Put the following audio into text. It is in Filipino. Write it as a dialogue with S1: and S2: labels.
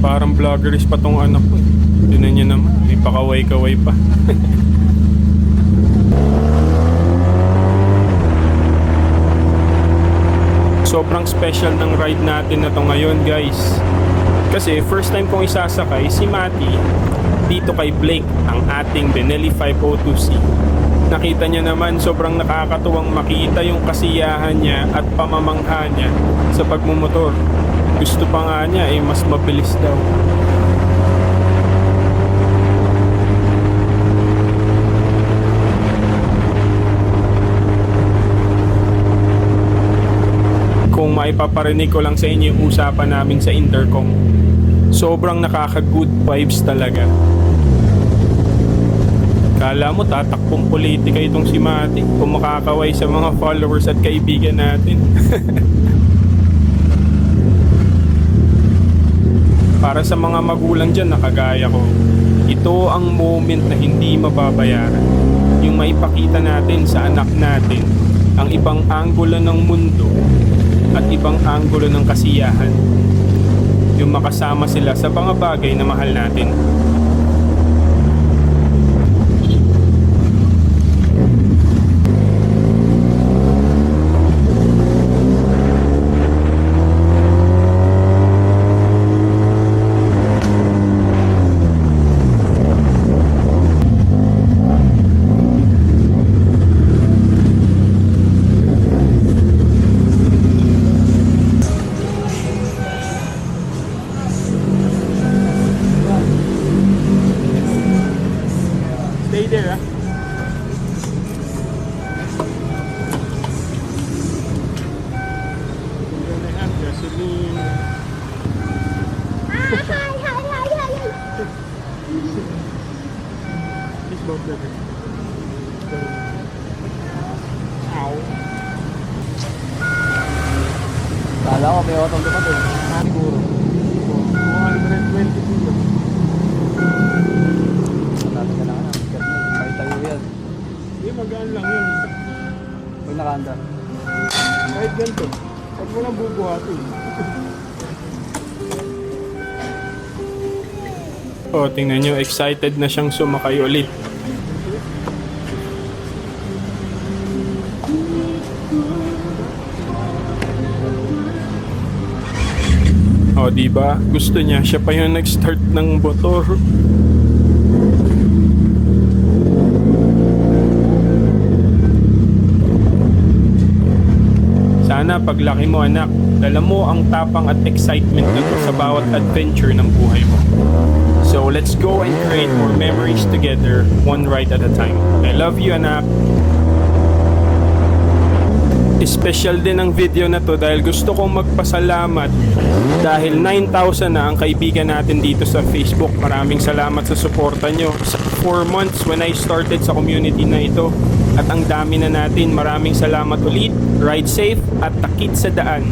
S1: Parang vloggeris pa tong anak ko. Tinan niyo naman, may pakaway-kaway pa. Sobrang special ng ride natin na to ngayon, guys. Kasi first time kong isasakay si Mati dito kay Blake, ang ating Benelli 502C. Nakita niya naman, sobrang nakakatuwang makita yung kasiyahan niya at pamamangha niya sa pagmumotor. Gusto pa nga niya mas mabilis daw. Kung maipaparinig ko lang sa inyo yung usapan namin sa intercom, sobrang nakaka-good vibes talaga. Kala mo tatakpong politika itong si Mati kung makakaway sa mga followers at kaibigan natin. Para sa mga magulang dyan na kagaya ko, ito ang moment na hindi mababayaran. Yung maipakita natin sa anak natin ang ibang anggulo ng mundo at ibang anggulo ng kasiyahan. Yung makasama sila sa mga bagay na mahal natin. Stay there, ah. We're gonna have gasoline. This boat level. Ow.
S2: Kala ko may otong dumating. Siguro.
S1: 220 kilo.
S2: Sabi ka lang na. May tayo yan.
S1: Hindi, magaan lang yun.
S2: Pag nakaandar.
S1: Kahit ganito. Huwag mo lang bubuhatin. Oh, tingnan nyo, excited na siyang sumakay ulit. Oh, diba? Gusto niya. Siya pa yung nag-start ng motor. Sana paglaki mo, anak, dala mo ang tapang at excitement na to sa bawat adventure ng buhay mo. So let's go and create more memories together, one ride at a time. I love you, anak. Special din ang video na to dahil gusto kong magpasalamat dahil 9,000 na ang kaibigan natin dito sa Facebook. Maraming salamat sa suporta nyo. Sa 4 months when I started sa community na ito at ang dami na natin. Maraming salamat ulit. Ride safe at takit sa daan.